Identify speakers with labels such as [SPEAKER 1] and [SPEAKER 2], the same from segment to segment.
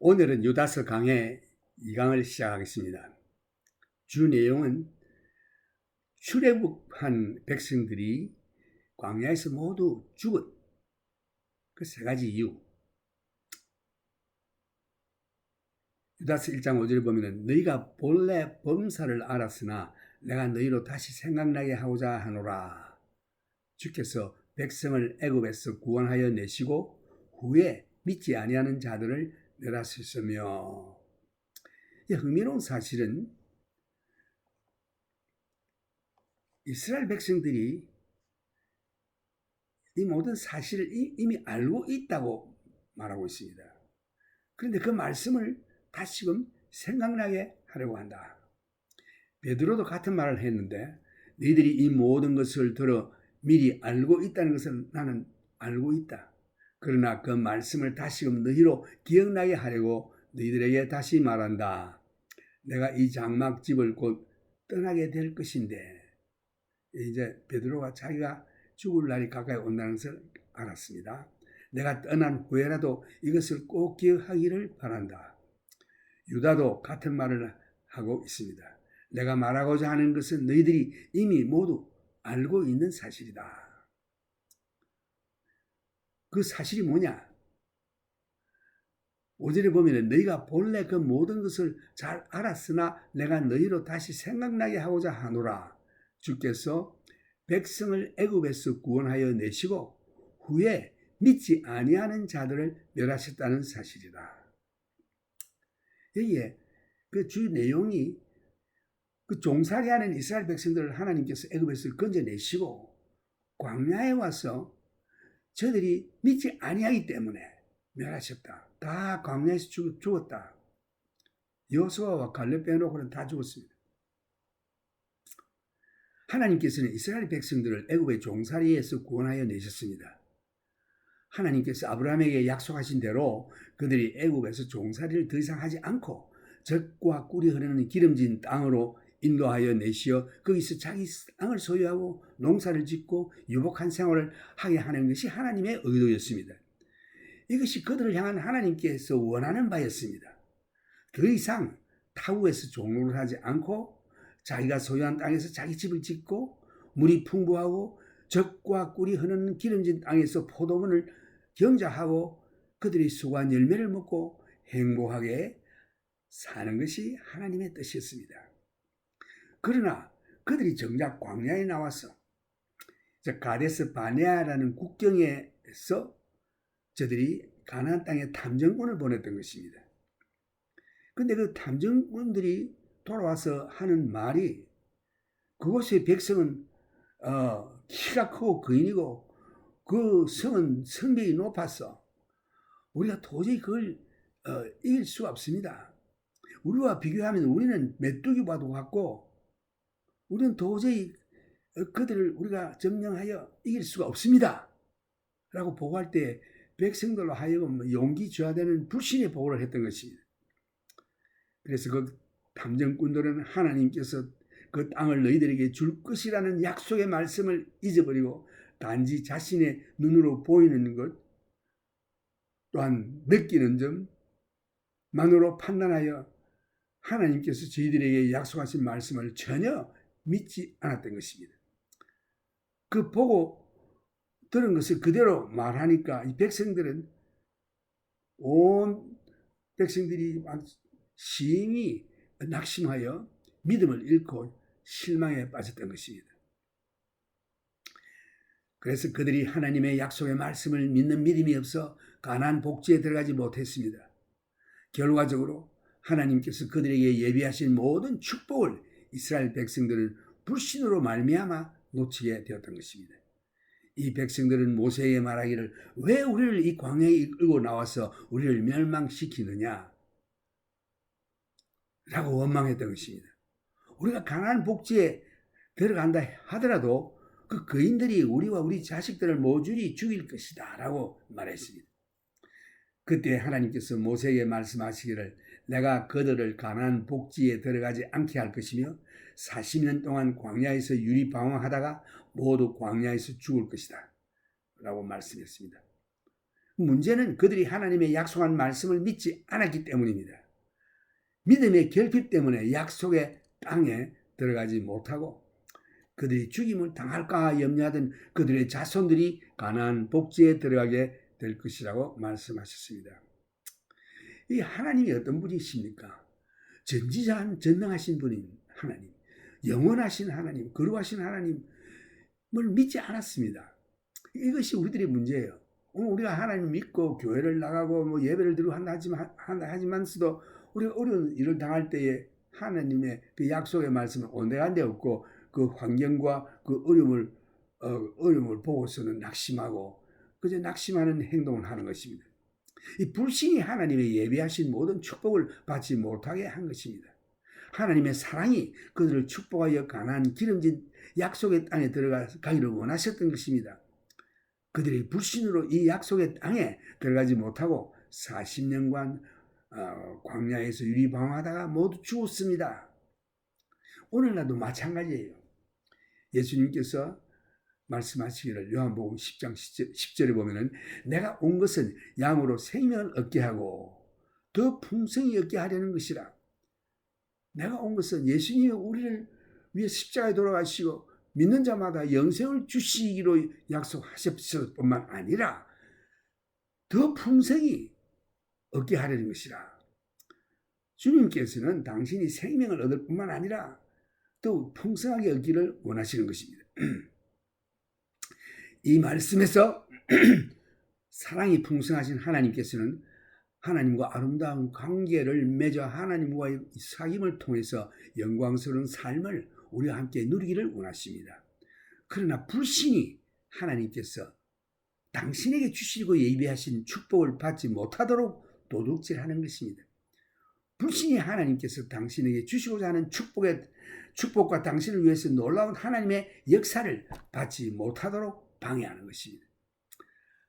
[SPEAKER 1] 오늘은 유다서 강해 2강을 시작하겠습니다. 주 내용은 출애굽한 백성들이 광야에서 모두 죽은 그 세 가지 이유. 유다서 1장 5절에 보면 너희가 본래 범사를 알았으나 내가 너희로 다시 생각나게 하고자 하노라. 주께서 백성을 애굽에서 구원하여 내시고 후에 믿지 아니하는 자들을 멸하셨으며. 흥미로운 사실은 이스라엘 백성들이 이 모든 사실을 이미 알고 있다고 말하고 있습니다. 그런데 그 말씀을 다시금 생각나게 하려고 한다. 베드로도 같은 말을 했는데 너희들이 이 모든 것을 들어 미리 알고 있다는 것을 나는 알고 있다. 그러나 그 말씀을 다시금 너희로 기억나게 하려고 너희들에게 다시 말한다. 내가 이 장막집을 곧 떠나게 될 것인데. 이제 베드로가 자기가 죽을 날이 가까이 온다는 것을 알았습니다. 내가 떠난 후에라도 이것을 꼭 기억하기를 바란다. 유다도 같은 말을 하고 있습니다. 내가 말하고자 하는 것은 너희들이 이미 모두 알고 있는 사실이다. 그 사실이 뭐냐? 5절에 보면 너희가 본래 그 모든 것을 잘 알았으나 내가 너희로 다시 생각나게 하고자 하노라. 주께서 백성을 애굽에서 구원하여 내시고 후에 믿지 아니하는 자들을 멸하셨다는 사실이다. 여기에 그 주 내용이 그 종살이하는 이스라엘 백성들을 하나님께서 애굽에서 건져내시고 광야에 와서 저들이 믿지 아니하기 때문에 멸하셨다. 다 광야에서 죽었다. 여호수아와 갈렙 빼놓고는 다 죽었습니다. 하나님께서는 이스라엘 백성들을 애굽의 종살이에서 구원하여 내셨습니다. 하나님께서 아브라함에게 약속하신 대로 그들이 애굽에서 종살이를 더 이상 하지 않고 젖과 꿀이 흐르는 기름진 땅으로 인도하여 내시어 거기서 자기 땅을 소유하고 농사를 짓고 유복한 생활을 하게 하는 것이 하나님의 의도였습니다. 이것이 그들을 향한 하나님께서 원하는 바였습니다. 더 이상 타국에서 종로를 하지 않고 자기가 소유한 땅에서 자기 집을 짓고 물이 풍부하고 젖과 꿀이 흐르는 기름진 땅에서 포도원을 경작하고 그들이 수고한 열매를 먹고 행복하게 사는 것이 하나님의 뜻이었습니다. 그러나 그들이 정작 광야에 나와서 가데스 바네아라는 국경에서 저들이 가나안 땅에 탐정꾼을 보냈던 것입니다. 근데 그 탐정꾼들이 돌아와서 하는 말이 그곳의 백성은 키가 크고 거인이고 그 성은 성벽이 높아서 우리가 도저히 그걸 이길 수가 없습니다. 우리와 비교하면 우리는 메뚜기와도 같고 우리는 도저히 그들을 우리가 점령하여 이길 수가 없습니다. 라고 보고할 때 백성들로 하여금 용기 줘야 되는 불신의 보고를 했던 것입니다. 그래서 그 탐정꾼들은 하나님께서 그 땅을 너희들에게 줄 것이라는 약속의 말씀을 잊어버리고 단지 자신의 눈으로 보이는 것 또한 느끼는 점만으로 판단하여 하나님께서 저희들에게 약속하신 말씀을 전혀 믿지 않았던 것입니다. 그 보고 들은 것을 그대로 말하니까 이 백성들은 온 백성들이 시인이 낙심하여 믿음을 잃고 실망에 빠졌던 것입니다. 그래서 그들이 하나님의 약속의 말씀을 믿는 믿음이 없어 가나안 복지에 들어가지 못했습니다. 결과적으로 하나님께서 그들에게 예비하신 모든 축복을 이스라엘 백성들은 불신으로 말미암아 놓치게 되었던 것입니다. 이 백성들은 모세에게 말하기를 왜 우리를 이 광야에 이끌고 나와서 우리를 멸망시키느냐 라고 원망했던 것입니다. 우리가 가나안 복지에 들어간다 하더라도 그 거인들이 우리와 우리 자식들을 모조리 죽일 것이다 라고 말했습니다. 그때 하나님께서 모세에게 말씀하시기를 내가 그들을 가나안 복지에 들어가지 않게 할 것이며 40년 동안 광야에서 유리방황하다가 모두 광야에서 죽을 것이다 라고 말씀했습니다. 문제는 그들이 하나님의 약속한 말씀을 믿지 않았기 때문입니다. 믿음의 결핍 때문에 약속의 땅에 들어가지 못하고 그들이 죽임을 당할까 염려하던 그들의 자손들이 가나안 복지에 들어가게 될 것이라고 말씀하셨습니다. 이 하나님이 어떤 분이십니까? 전지전능하신 분인 하나님, 영원하신 하나님, 거룩하신 하나님을 믿지 않았습니다. 이것이 우리들의 문제예요. 오늘 우리가 하나님 믿고 교회를 나가고 뭐 예배를 드리고 하지만서도 우리가 어려운 일을 당할 때에 하나님의 그 약속의 말씀을 온데간 데 없고 그 환경과 그 어려움을 보고서는 낙심하고 그저 낙심하는 행동을 하는 것입니다. 이 불신이 하나님의 예비하신 모든 축복을 받지 못하게 한 것입니다. 하나님의 사랑이 그들을 축복하여 가나안 기름진 약속의 땅에 들어가기를 원하셨던 것입니다. 그들이 불신으로 이 약속의 땅에 들어가지 못하고 40년간 광야에서 유리방황하다가 모두 죽었습니다. 오늘날도 마찬가지예요. 예수님께서 말씀하시기를 요한복음 10장 10절에 보면은 내가 온 것은 양으로 생명을 얻게 하고 더 풍성히 얻게 하려는 것이라. 내가 온 것은 예수님이 우리를 위해 십자가에 돌아가시고 믿는 자마다 영생을 주시기로 약속하셨을 뿐만 아니라 더 풍성히 얻게 하려는 것이라. 주님께서는 당신이 생명을 얻을 뿐만 아니라 또 풍성하게 얻기를 원하시는 것입니다. 이 말씀에서 사랑이 풍성하신 하나님께서는 하나님과 아름다운 관계를 맺어 하나님과의 사귐을 통해서 영광스러운 삶을 우리와 함께 누리기를 원하십니다. 그러나 불신이 하나님께서 당신에게 주시고 예비하신 축복을 받지 못하도록 도둑질하는 것입니다. 불신이 하나님께서 당신에게 주시고자 하는 축복과 당신을 위해서 놀라운 하나님의 역사를 받지 못하도록 방해하는 것입니다.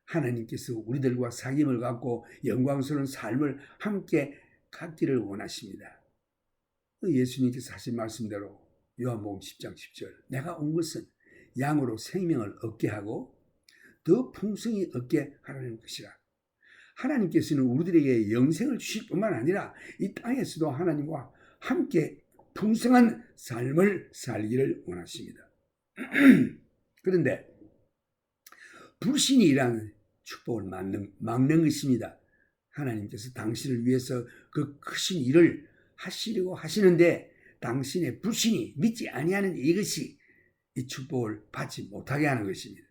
[SPEAKER 1] 하나님께서 우리들과 사귐을 갖고 영광스러운 삶을 함께 갖기를 원하십니다. 예수님께서 하신 말씀대로 요한복음 10장 10절 내가 온 것은 양으로 생명을 얻게 하고 더 풍성히 얻게 하라는 것이라. 하나님께서는 우리들에게 영생을 주실 뿐만 아니라 이 땅에서도 하나님과 함께 풍성한 삶을 살기를 원하십니다. 그런데 불신이 일하는 축복을 막는 것입니다. 하나님께서 당신을 위해서 그 크신 일을 하시려고 하시는데 당신의 불신이 믿지 아니하는 이것이 이 축복을 받지 못하게 하는 것입니다.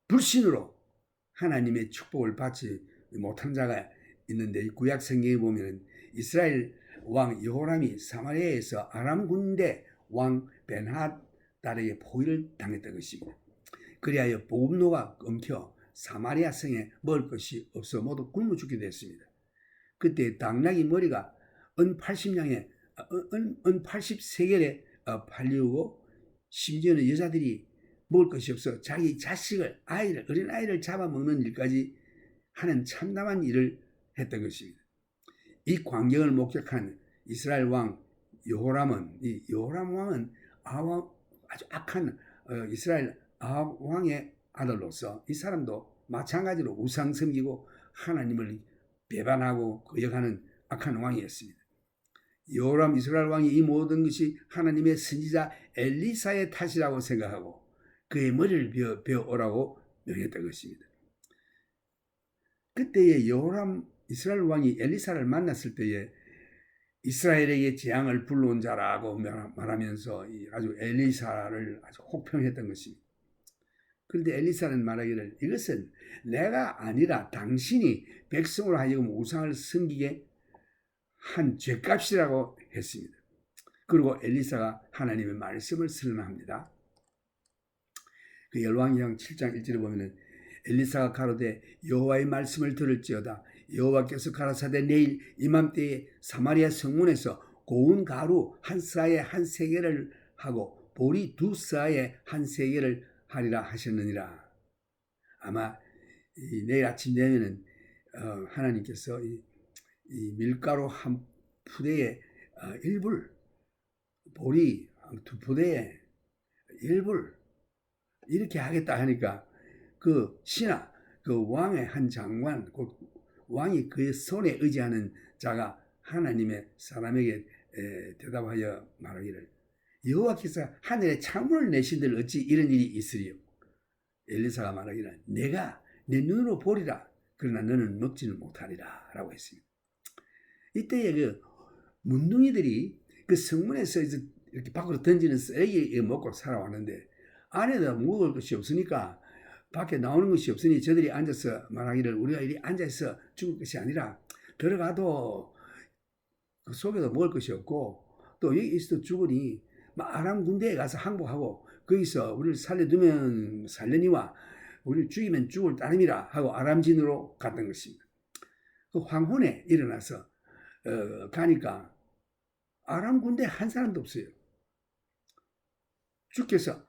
[SPEAKER 1] 불신으로 하나님의 축복을 받지 못한 자가 있는데 구약 성경에 보면 이스라엘 왕 여호람이 사마리아에서 아람 군대 왕 벤하달에게 포위를 당했던 것입니다. 그리하여 보급로가 끊겨 사마리아 성에 먹을 것이 없어 모두 굶어 죽게 됐습니다. 그때 당나귀 머리가 은 80세겔에 팔리고 심지어는 여자들이 먹을 것이 없어 자기 자식을 어린아이를 잡아먹는 일까지 하는 참담한 일을 했던 것입니다. 이 광경을 목격한 이스라엘 왕 여호람 왕은 아주 악한 이스라엘 아합 왕의 아들로서 이 사람도 마찬가지로 우상 섬기고 하나님을 배반하고 거역하는 악한 왕이었습니다. 여호람 이스라엘 왕이 이 모든 것이 하나님의 선지자 엘리사의 탓이라고 생각하고 그의 머리를 베어 오라고 명했던 것입니다. 그때에 여호람 이스라엘 왕이 엘리사를 만났을 때에 이스라엘에게 재앙을 불러온 자라고 말하면서 아주 엘리사를 아주 혹평했던 것입니다. 그런데 엘리사는 말하기를 이것은 내가 아니라 당신이 백성으로 하여금 우상을 섬기게 한 죄값이라고 했습니다. 그리고 엘리사가 하나님의 말씀을 선언합니다. 그 열왕기상 7장 1절에 보면은 엘리사가 가로되 여호와의 말씀을 들을지어다 여호와께서 가라사대 내일 이맘때에 사마리아 성문에서 고운 가루 한 싸에 한 세겔을 하고 보리 두 싸에 한 세겔을 하리라 하셨느니라. 아마 내일 아침 되면은 하나님께서 이 밀가루 한 푸대에 1불, 보리 두 푸대에 1불 이렇게 하겠다 하니까 그 신하 그 왕의 한 장관, 곧 왕이 그의 손에 의지하는 자가 하나님의 사람에게 대답하여 말하기를 여호와께서 하늘에 창문을 내신들 어찌 이런 일이 있으리요. 엘리사가 말하기를 내가 내 눈으로 보리라. 그러나 너는 먹지는 못하리라 라고 했습니다. 이때에 그 문둥이들이 그 성문에서 이렇게 밖으로 던지는 쓰레기 먹고 살아왔는데 안에다 먹을 것이 없으니까 밖에 나오는 것이 없으니 저들이 앉아서 말하기를 우리가 이리 앉아서 죽을 것이 아니라 들어가도 그 속에도 먹을 것이 없고 또 여기 있어도 죽으니 아람 군대에 가서 항복하고 거기서 우리를 살려두면 살려니와 우리를 죽이면 죽을 따름이라 하고 아람진으로 갔던 것입니다. 그 황혼에 일어나서 가니까 아람 군대 한 사람도 없어요. 주께서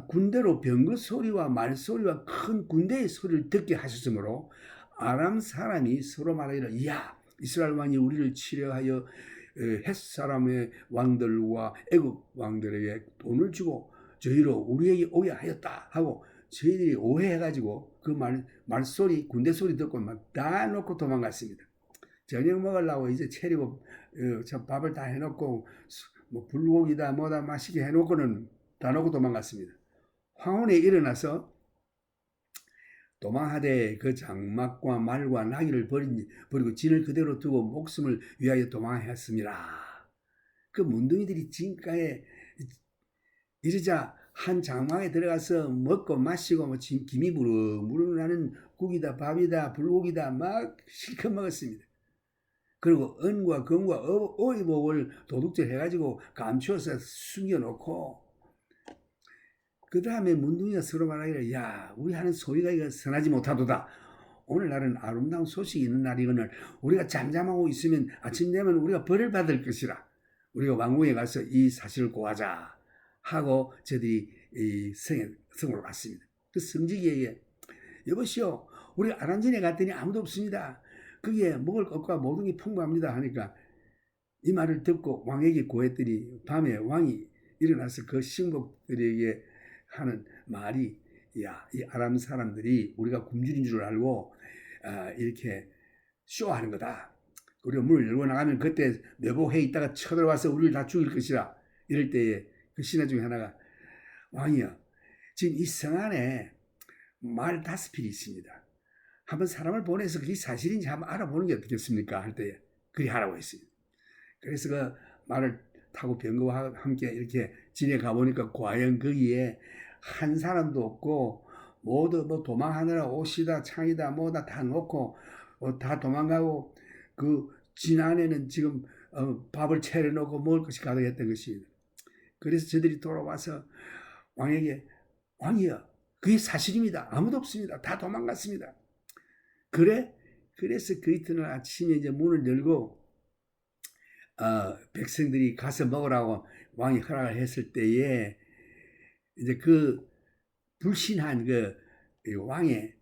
[SPEAKER 1] 군대로 병거 소리와 말소리와 큰 군대의 소리를 듣게 하셨으므로 아람 사람이 서로 말하기를 이야 이스라엘 왕이 우리를 치려하여 헷 사람의 왕들과 애굽 왕들에게 돈을 주고 저희로 우리에게 오게 하였다 하고 저희들이 오해해가지고 그 말소리 군대 소리 듣고 막 다 놓고 도망갔습니다. 저녁 먹으려고 이제 차리고 밥을 다 해놓고 뭐 불고기다 뭐다 맛있게 해놓고는 다 놓고 도망갔습니다. 황혼에 일어나서 도망하되 그 장막과 말과 나귀를 버리고 진을 그대로 두고 목숨을 위하여 도망하였습니다. 그 문둥이들이 진가에 이르자 한 장막에 들어가서 먹고 마시고 뭐 김이 무르무르 나는 국이다 밥이다 불고기다 막 실컷 먹었습니다. 그리고 은과 금과 어이복을 도둑질 해가지고 감추어서 숨겨놓고 그 다음에 문둥이가 서로 말하기를 야 우리 하는 소리가 이거 선하지 못하도다. 오늘날은 아름다운 소식이 있는 날이거늘 우리가 잠잠하고 있으면 아침 되면 우리가 벌을 받을 것이라. 우리가 왕궁에 가서 이 사실을 고하자 하고 저들이 이 성으로 갔습니다. 그 성직이에게 여보시오 우리 아람진에 갔더니 아무도 없습니다. 거기에 먹을 것과 모든 게 풍부합니다 하니까 이 말을 듣고 왕에게 고했더니 밤에 왕이 일어나서 그 신복들에게 하는 말이 야, 이 아람 사람들이 우리가 굶주린 줄 알고 이렇게 쇼하는 거다. 우리가 문을 열고 나가면 그때 내복해 있다가 쳐들어와서 우리를 다 죽일 것이라. 이럴 때에 그 신하 중에 하나가 왕이여 지금 이 성 안에 말 5필이 있습니다. 한번 사람을 보내서 그게 사실인지 한번 알아보는 게 어떻겠습니까? 할 때 그리 하라고 했습니다. 그래서 그 말을 타고 병거와 함께 이렇게 지내가 보니까 과연 거기에 한 사람도 없고 모두 뭐 도망하느라 옷이다 창이다 뭐다 다 놓고 다 도망가고 그 진 안에는 지금 밥을 차려놓고 먹을 것이 가득했던 것입니다. 그래서 저들이 돌아와서 왕에게 왕이여 그게 사실입니다. 아무도 없습니다. 다 도망갔습니다. 그래서 그 이튿날 아침에 이제 문을 열고 백성들이 가서 먹으라고 왕이 허락을 했을 때에 이제 그 불신한 그 왕의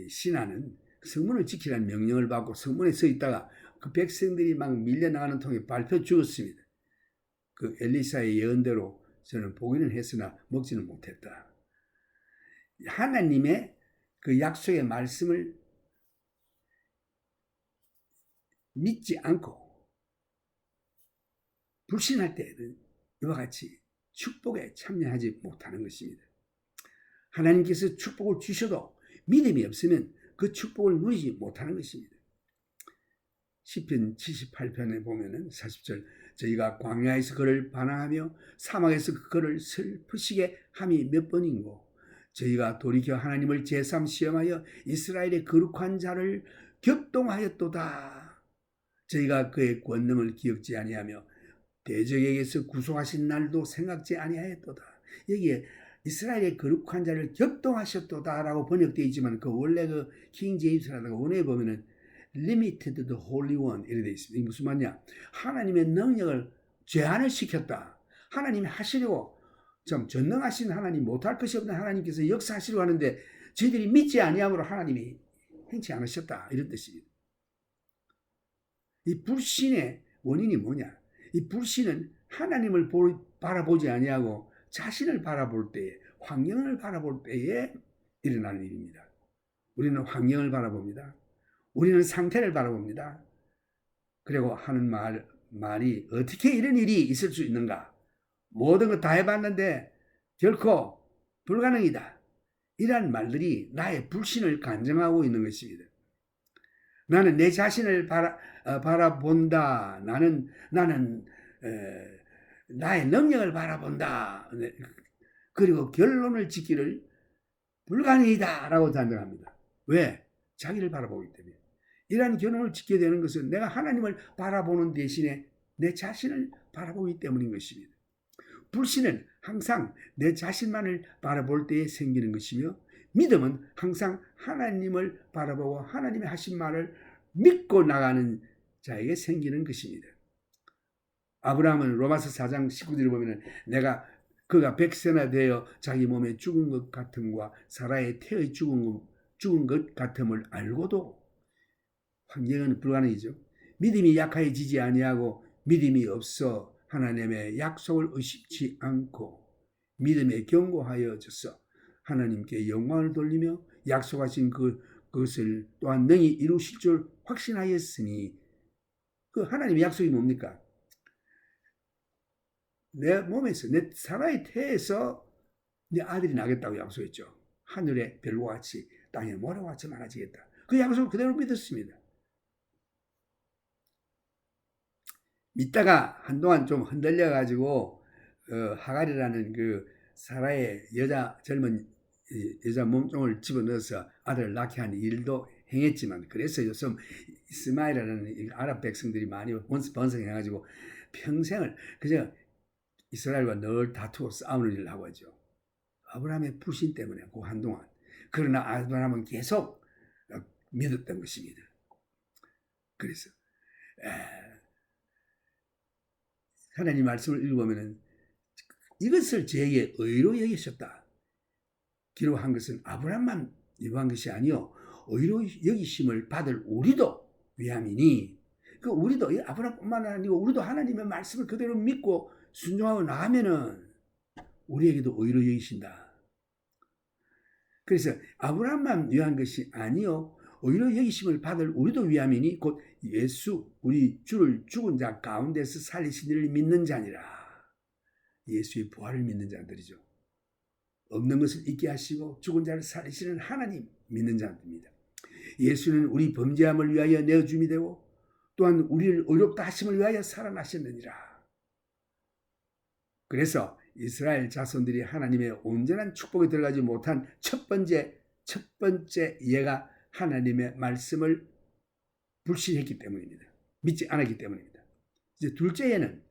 [SPEAKER 1] 신하는 성문을 지키라는 명령을 받고 성문에 서 있다가 그 백성들이 막 밀려나가는 통에 밟혀 죽었습니다. 그 엘리사의 예언대로 저는 보기는 했으나 먹지는 못했다. 하나님의 그 약속의 말씀을 믿지 않고 불신할 때는 이와 같이 축복에 참여하지 못하는 것입니다. 하나님께서 축복을 주셔도 믿음이 없으면 그 축복을 누리지 못하는 것입니다. 시편 78편에 보면은 40절 저희가 광야에서 그를 반항하며 사막에서 그를 슬프시게 함이 몇 번인고 저희가 돌이켜 하나님을 제삼 시험하여 이스라엘의 거룩한 자를 격동하였도다. 저희가 그의 권능을 기억지 아니하며 대적에게서 구속하신 날도 생각지 아니하였도다. 여기에 이스라엘의 거룩한 자를 격동하셨도다라고 번역되어 있지만 그 원래 그 킹 제임스라든가 원어에 보면은 limited the holy one 이렇게 되어 있습니다. 이게 무슨 말이냐? 하나님의 능력을 제한을 시켰다. 하나님이 하시려고 좀 전능하신 하나님 못할 것이 없는 하나님께서 역사하시려고 하는데 저희들이 믿지 아니함으로 하나님이 행치 않으셨다 이런 뜻입니다. 이 불신의 원인이 뭐냐? 이 불신은 하나님을 바라보지 아니하고 자신을 바라볼 때에 환경을 바라볼 때에 일어나는 일입니다. 우리는 환경을 바라봅니다. 우리는 상태를 바라봅니다. 그리고 하는 말이 어떻게 이런 일이 있을 수 있는가? 모든 거 다 해봤는데 결코 불가능이다. 이러한 말들이 나의 불신을 간증하고 있는 것입니다. 나는 내 자신을 바라본다. 나는 나의 능력을 바라본다. 그리고 결론을 짓기를 불가능이다 라고 단정합니다. 왜? 자기를 바라보기 때문에. 이러한 결론을 짓게 되는 것은 내가 하나님을 바라보는 대신에 내 자신을 바라보기 때문인 것입니다. 불신은 항상 내 자신만을 바라볼 때에 생기는 것이며, 믿음은 항상 하나님을 바라보고 하나님의 하신 말을 믿고 나가는 자에게 생기는 것입니다. 아브라함은 로마서 4장 19절을 보면 그가 100세나 되어 자기 몸에 죽은 것 같음과 사라의 태의 죽은 것 같음을 알고도 환경은 불가능이죠. 믿음이 약해지지 아니하고 믿음이 없어 하나님의 약속을 의식치 않고 믿음에 견고하여져서 하나님께 영광을 돌리며 약속하신 그것을 또한 능히 이루실 줄 확신하였으니, 그 하나님의 약속이 뭡니까? 내 몸에서, 내 사라의 태에서 내 아들이 나겠다고 약속했죠. 하늘의 별과 같이 땅의 모래와 같이 많아지겠다. 그 약속을 그대로 믿었습니다. 믿다가 한동안 좀 흔들려가지고 하갈이라는 그 사라의 젊은 여자 몸종을 집어넣어서 아들을 낳게 한 일도 행했지만, 그래서 요즘 이스마엘이라는 아랍 백성들이 많이 번성해가지고 평생을 그저 이스라엘과 늘 다투고 싸우는 일을 하고 있죠. 아브라함의 불신 때문에 그 한동안. 그러나 아브라함은 계속 믿었던 것입니다. 그래서 하나님 말씀을 읽어보면 이것을 저에게 의로 여기셨다 기록한 것은 아브라함만 위한 것이 아니요 의로 여기심을 받을 우리도 위함이니, 그 우리도 아브라함뿐만 아니고 우리도 하나님의 말씀을 그대로 믿고 순종하고 나가면은 우리에게도 의로 여기신다. 그래서 아브라함만 위한 것이 아니요 의로 여기심을 받을 우리도 위함이니 곧 예수 우리 주를 죽은 자 가운데서 살리신 이를 믿는 자니라. 예수의 부활을 믿는 자들이죠. 없는 것을 있게 하시고 죽은 자를 살리시는 하나님 믿는 자들입니다. 예수는 우리 범죄함을 위하여 내어줌이 되고 또한 우리를 의롭다 하심을 위하여 살아나셨느니라. 그래서 이스라엘 자손들이 하나님의 온전한 축복에 들어가지 못한 첫 번째 예가 하나님의 말씀을 불신했기 때문입니다. 믿지 않았기 때문입니다. 이제 둘째 예는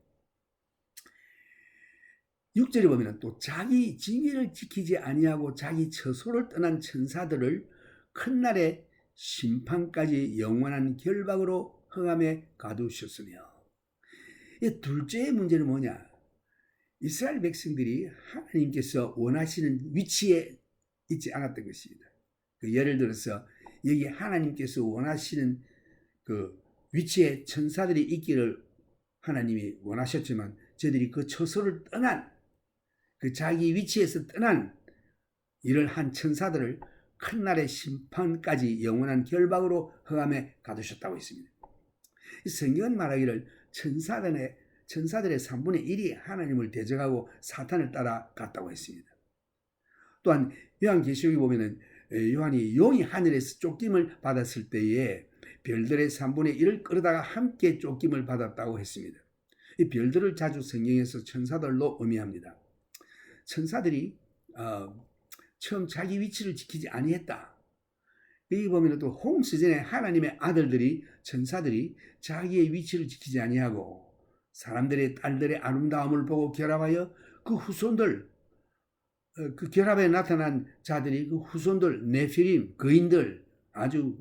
[SPEAKER 1] 6절에 보면 또 자기 지위를 지키지 아니하고 자기 처소를 떠난 천사들을 큰 날의 심판까지 영원한 결박으로 흑암에 가두셨으며, 이 둘째의 문제는 뭐냐? 이스라엘 백성들이 하나님께서 원하시는 위치에 있지 않았던 것입니다. 예를 들어서 여기 하나님께서 원하시는 그 위치에 천사들이 있기를 하나님이 원하셨지만 저들이 그 처소를 떠난, 그 자기 위치에서 떠난 일을 한 천사들을 큰 날의 심판까지 영원한 결박으로 흑암에 가두셨다고 했습니다. 성경은 말하기를 천사들의 3분의 1이 하나님을 대적하고 사탄을 따라갔다고 했습니다. 또한 요한계시록에 보면은 요한이 용이 하늘에서 쫓김을 받았을 때에 별들의 3분의 1을 끌어다가 함께 쫓김을 받았다고 했습니다. 이 별들을 자주 성경에서 천사들로 의미합니다. 천사들이 처음 자기 위치를 지키지 아니했다. 여기 보면 또 홍수전에 하나님의 아들들이 천사들이 자기의 위치를 지키지 아니하고 사람들의 딸들의 아름다움을 보고 결합하여 그 후손들, 그 결합에 나타난 자들이 그 후손들 네피림 거인들, 아주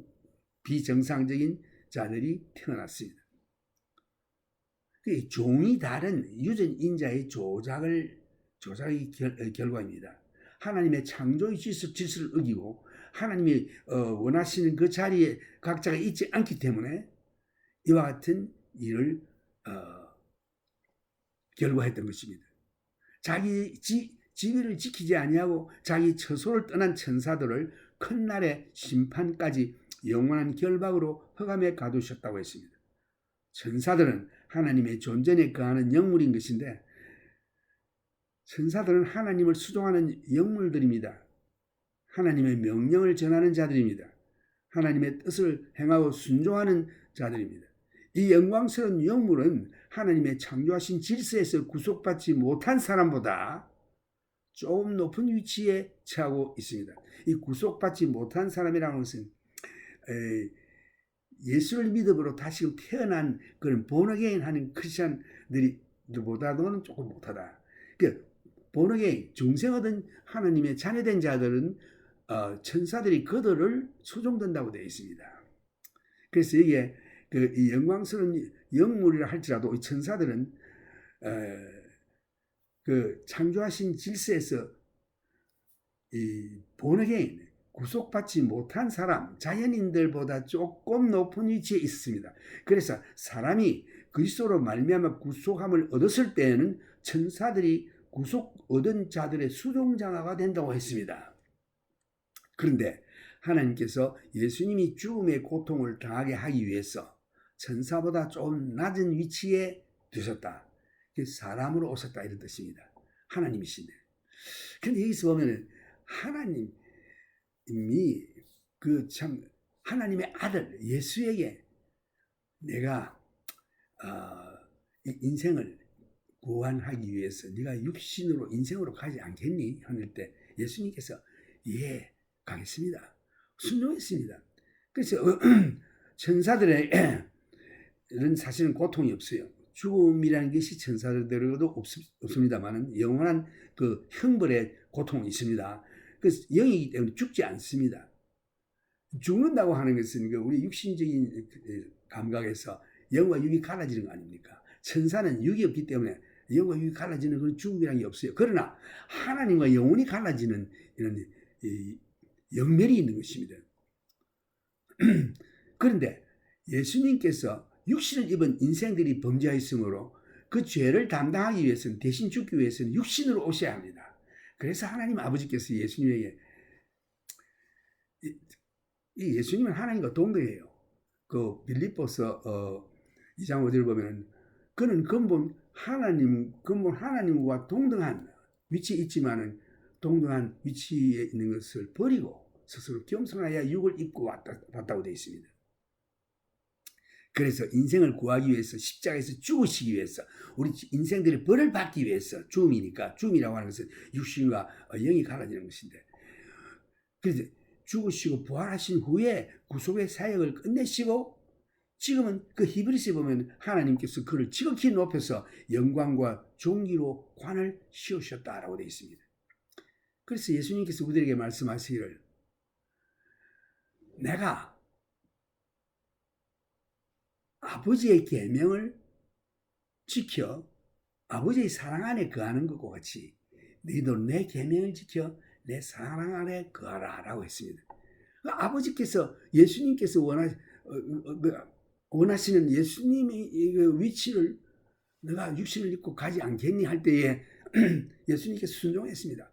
[SPEAKER 1] 비정상적인 자들이 태어났습니다. 종이 다른 유전인자의 조작의 결과입니다. 하나님의 창조의 질서를 어기고 하나님이 원하시는 그 자리에 각자가 있지 않기 때문에 이와 같은 일을 결과했던 것입니다. 자기 지위를 지키지 아니하고 자기 처소를 떠난 천사들을 큰 날의 심판까지 영원한 결박으로 흑암에 가두셨다고 했습니다. 천사들은 하나님의 존전에 거하는 영물인 것인데 천사들은 하나님을 수종하는 영물들입니다. 하나님의 명령을 전하는 자들입니다. 하나님의 뜻을 행하고 순종하는 자들입니다. 이 영광스러운 영물은 하나님의 창조하신 질서에서 구속받지 못한 사람보다 조금 높은 위치에 처하고 있습니다. 이 구속받지 못한 사람이라는 것은 예수를 믿음으로 다시 태어난 그런 본어게인 하는 크리스천들보다는 조금 못하다. 본어게인 정생 얻은 하나님의 자녀된 자들은 천사들이 그들을 수종된다고 되어 있습니다. 그래서 이게 이 영광스러운 영물이라 할지라도 이 천사들은 그 창조하신 질서에서 이 본어게인 구속받지 못한 사람, 자연인들보다 조금 높은 위치에 있습니다. 그래서 사람이 그리스도로 말미암아 구속함을 얻었을 때에는 천사들이 구속 얻은 자들의 수종자가 된다고 했습니다. 그런데 하나님께서 예수님이 죽음의 고통을 당하게 하기 위해서 천사보다 좀 낮은 위치에 두셨다. 사람으로 오셨다 이런 뜻입니다. 하나님이신데. 그런데 여기서 보면 하나님이 하나님의 아들 예수에게 내가 인생을 구원하기 위해서 네가 육신으로 인생으로 가지 않겠니? 하는 때 예수님께서 예 가겠습니다. 순종했습니다. 그래서 천사들의 이런 사실은 고통이 없어요. 죽음이라는 것이 천사들에게도 없습니다만은 영원한 그 형벌의 고통이 있습니다. 그래서 영이기 때문에 죽지 않습니다. 죽는다고 하는 것은 우리 육신적인 감각에서 영과 육이 갈라지는 거 아닙니까? 천사는 육이 없기 때문에 영과 육이 갈라지는 그런 죽음이라는 게 없어요. 그러나 하나님과 영혼이 갈라지는 이런 영멸이 있는 것입니다. 그런데 예수님께서 육신을 입은 인생들이 범죄하였으므로 그 죄를 담당하기 위해서는 대신 죽기 위해서는 육신으로 오셔야 합니다. 그래서 하나님 아버지께서 예수님에게 예수님은 하나님과 동등해요. 그 빌립보서 2장 5절을 보면 그는 근본 하나님과 동등한 위치에 있지만은 동등한 위치에 있는 것을 버리고 스스로 겸손하여 육을 입고 왔다고 되어 있습니다. 그래서 인생을 구하기 위해서 십자가에서 죽으시기 위해서 우리 인생들의 벌을 받기 위해서 죽음이니까 죽음이라고 하는 것은 육신과 영이 갈라지는 것인데 그래서 죽으시고 부활하신 후에 구속의 사역을 끝내시고 지금은 그 히브리서에 보면 하나님께서 그를 지극히 높여서 영광과 존귀로 관을 씌우셨다라고 되어 있습니다. 그래서 예수님께서 우리에게 말씀하시기를 내가 아버지의 계명을 지켜 아버지의 사랑 안에 거하는 것과 같이 너희도 내 계명을 지켜 내 사랑 안에 거하라 라고 했습니다. 아버지께서 예수님께서 원하시는 예수님의 위치를 내가 육신을 입고 가지 않겠니 할 때에 예수님께서 순종했습니다.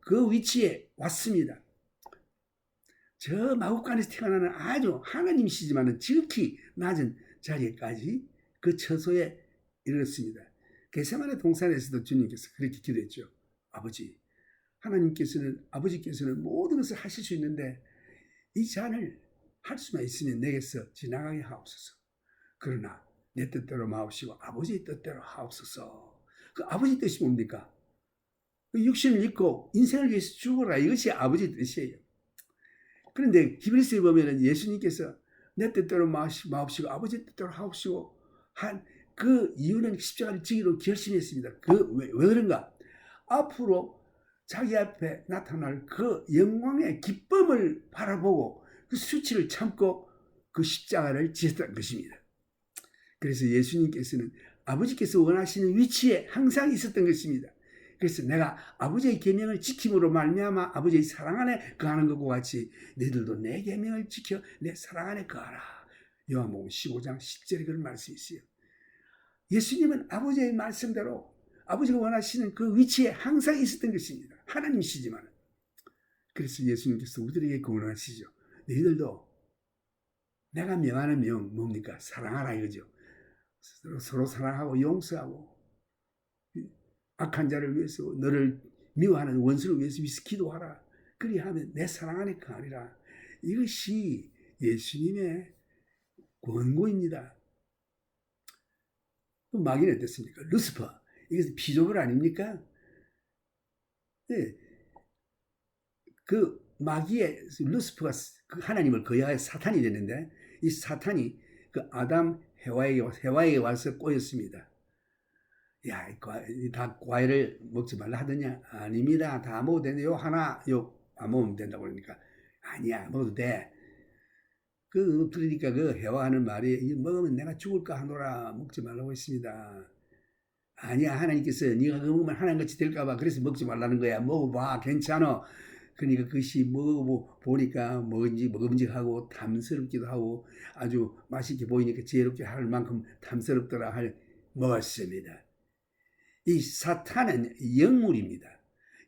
[SPEAKER 1] 그 위치에 왔습니다. 저 마구간에서 태어나는 아주 하나님이시지만 지극히 낮은 자리에까지 그 처소에 이르렀습니다. 겟세마네 동산에서도 주님께서 그렇게 기도했죠. 아버지께서는 모든 것을 하실 수 있는데 이 잔을 할 수만 있으면 내게서 지나가게 하옵소서. 그러나 내 뜻대로 마옵시고 아버지의 뜻대로 하옵소서. 그 아버지 뜻이 뭡니까? 그 육신을 입고 인생을 위해서 죽어라. 이것이 아버지 뜻이에요. 그런데 히브리서에 보면 예수님께서 내 뜻대로 마옵시고 아버지 뜻대로 하옵시고 한 그 이유는 십자가를 지기로 결심했습니다. 왜 그런가? 앞으로 자기 앞에 나타날 그 영광의 기쁨을 바라보고 그 수치를 참고 그 십자가를 지었다는 것입니다. 그래서 예수님께서는 아버지께서 원하시는 위치에 항상 있었던 것입니다. 그래서 내가 아버지의 계명을 지킴으로 말미암아 아버지의 사랑 안에 거하는 것과 같이 너희들도 내 계명을 지켜 내 사랑 안에 거하라. 요한복음 15장 10절에 그런 말씀이 있어요. 예수님은 아버지의 말씀대로 아버지가 원하시는 그 위치에 항상 있었던 것입니다. 하나님이시지만. 그래서 예수님께서 우리들에게 권하시죠. 너희들도 내가 명하는 명 뭡니까? 사랑하라 이거죠. 서로 사랑하고 용서하고 악한 자를 위해서 너를 미워하는 원수를 위해서 기도하라. 그리하면 내 사랑 안에 거하리라. 이것이 예수님의 권고입니다. 마귀는 어땠습니까? 루스퍼. 이것은 피조물 아닙니까? 네. 그 마귀의 루스퍼가 그 하나님을 거야해 사탄이 됐는데 이 사탄이 그 아담 해와에게 와서 꼬였습니다. 야, 다 과일을 먹지 말라 하더냐? 아닙니다. 다 먹어도 되는데 요 하나 안 먹으면 된다고 그러니까 아니야 먹어도 돼. 그러니까 그 해와하는 말이 먹으면 내가 죽을까 하노라 먹지 말라고 했습니다. 아니야 하나님께서 네가 그거 먹으면 하나님같이 될까봐 그래서 먹지 말라는 거야. 먹어봐 괜찮아. 그러니까 그것이 먹어보니까 먹음직하고 탐스럽기도 하고 아주 맛있게 보이니까 지혜롭게 할 만큼 탐스럽더라 먹었습니다. 이 사탄은 영물입니다.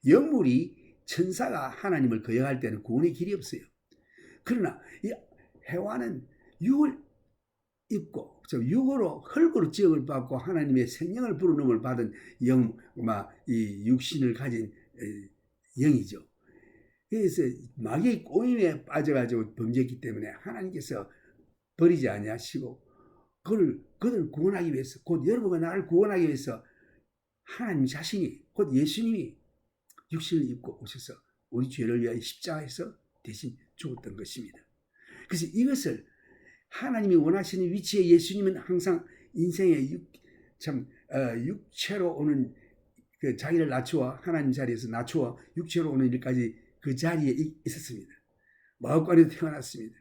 [SPEAKER 1] 영물이 천사가 하나님을 거역할 때는 구원의 길이 없어요. 그러나 이 해와는 육을 입고 육으로 흙으로 지음을 받고 하나님의 생명을 불어넣음을 받은 이 육신을 가진 영이죠. 그래서 마귀의 꼬임에 빠져가지고 범죄했기 때문에 하나님께서 버리지 아니하시고 그들을 구원하기 위해서 곧 여러분과 나를 구원하기 위해서 하나님 자신이 곧 예수님이 육신을 입고 오셔서 우리 죄를 위하여 십자가에서 대신 죽었던 것입니다. 그래서 이것을 하나님이 원하시는 위치에 예수님은 항상 인생의 육체로 오는 그 자기를 낮추어 하나님 자리에서 낮추어 육체로 오는 일까지 그 자리에 있었습니다. 마음관에도 태어났습니다.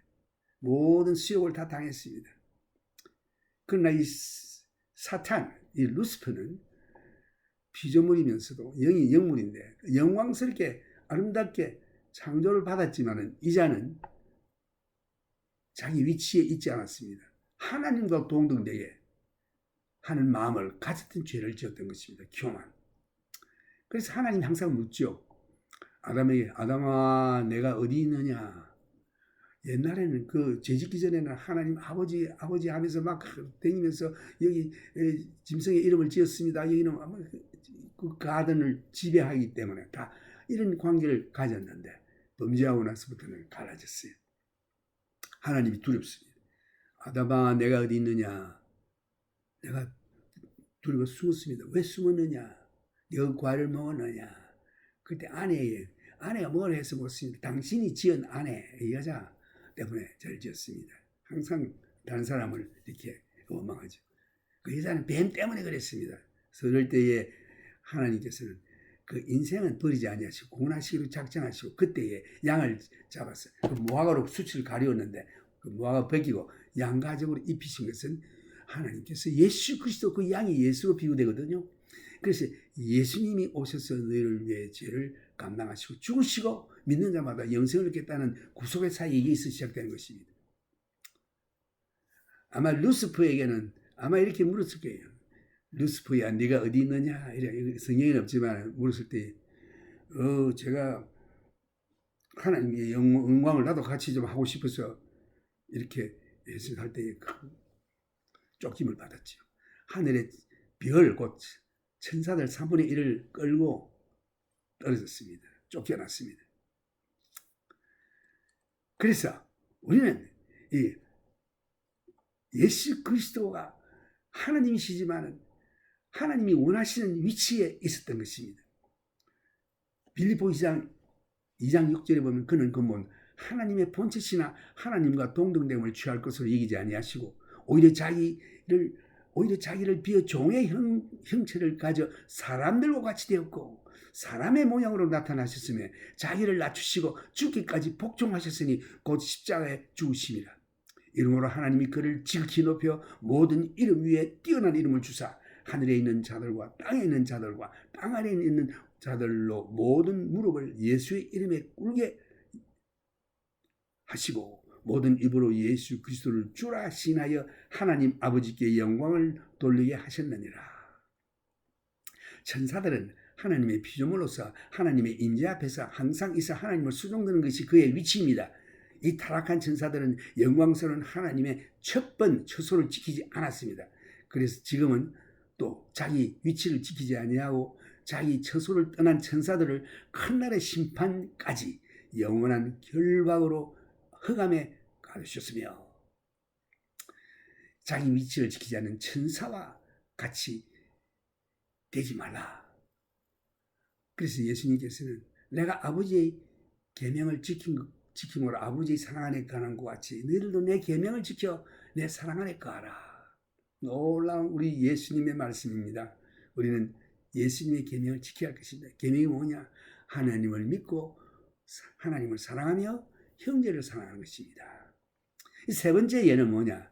[SPEAKER 1] 모든 수욕을 다 당했습니다. 그러나 이 사탄, 이 루스퍼는 피조물이면서도 영이 영물인데 영광스럽게 아름답게 창조를 받았지만은 이자는 자기 위치에 있지 않았습니다. 하나님과 동등되게 하는 마음을 가졌던 죄를 지었던 것입니다. 교만. 그래서 하나님 항상 묻죠. 아담에게 아담아 내가 어디 있느냐. 옛날에는 그 죄짓기 전에는 하나님 아버지 하면서 막 다니면서 여기 짐승의 이름을 지었습니다. 여기는 그 가든을 지배하기 때문에 다 이런 관계를 가졌는데 범죄하고 나서부터는 갈라졌어요. 하나님이 두렵습니다. 아담아 내가 어디 있느냐. 내가 두려워 숨었습니다. 왜 숨었느냐. 네가 과일을 먹었느냐. 그때 아내가 뭘 해서 묻습니다. 당신이 지은 아내 이 여자 때문에 저를 지었습니다. 항상 다른 사람을 이렇게 원망하죠. 그 여자는 뱀 때문에 그랬습니다. 그럴 때에 하나님께서는 그 인생은 버리지 아니하시고 구원하시기로 작정하시고 그때에 양을 잡았어요. 그 무화과로 수치를 가리웠는데 그 무화과 벗기고 양가적으로 입히신 것은 하나님께서 예수 그리스도 그 양이 예수로 비유되거든요. 그래서 예수님이 오셔서 너희를 위해 죄를 감당하시고 죽으시고 믿는 자마다 영생을 얻겠다는 구속의 사역이 이게서 시작되는 것입니다. 아마 루스퍼에게는 아마 이렇게 물었을 거예요. 루스퍼야 네가 어디 있느냐. 이래 성경에는 없지만 물었을 때 제가 하나님의 영광을 나도 같이 좀 하고 싶어서 이렇게 예수할 때에 큰 쫓김을 받았죠. 하늘의 별 곧 천사들 3분의 1을 끌고 떨어졌습니다. 쫓겨났습니다. 그래서 우리는 이 예수 그리스도가 하나님이시지만 하나님이 원하시는 위치에 있었던 것입니다. 빌립보 2장 6절에 보면 그는 근본 하나님의 본체시나 하나님과 동등됨을 취할 것으로 여기지 아니하시고 오히려 자기를 비어 종의 형체를 가져 사람들과 같이 되었고 사람의 모양으로 나타나셨으며 자기를 낮추시고 죽기까지 복종하셨으니 곧 십자가에 죽으심이라. 이름으로 하나님이 그를 지극히 높여 모든 이름 위에 뛰어난 이름을 주사 하늘에 있는 자들과 땅에 있는 자들과 땅 아래에 있는 자들로 모든 무릎을 예수의 이름에 꿇게 하시고 모든 입으로 예수 그리스도를 주라 시인하여 하나님 아버지께 영광을 돌리게 하셨느니라. 천사들은 하나님의 피조물로서 하나님의 임재 앞에서 항상 있어 하나님을 수종드는 것이 그의 위치입니다. 이 타락한 천사들은 영광스러운 하나님의 처소를 지키지 않았습니다. 그래서 지금은 또 자기 위치를 지키지 아니하고 자기 처소를 떠난 천사들을 큰날의 심판까지 영원한 결박으로 흑암에 가두셨으며 자기 위치를 지키지 않는 천사와 같이 되지 말라. 그래서 예수님께서는 내가 아버지의 계명을 지킴으로 아버지의 사랑 안에 거하는 것 같이 너희들도 내 계명을 지켜 내 사랑 안에 거하라. 놀라운 우리 예수님의 말씀입니다. 우리는 예수님의 계명을 지켜야 할 것입니다. 계명이 뭐냐? 하나님을 믿고 하나님을 사랑하며 형제를 사랑하는 것입니다. 세 번째 예는 뭐냐?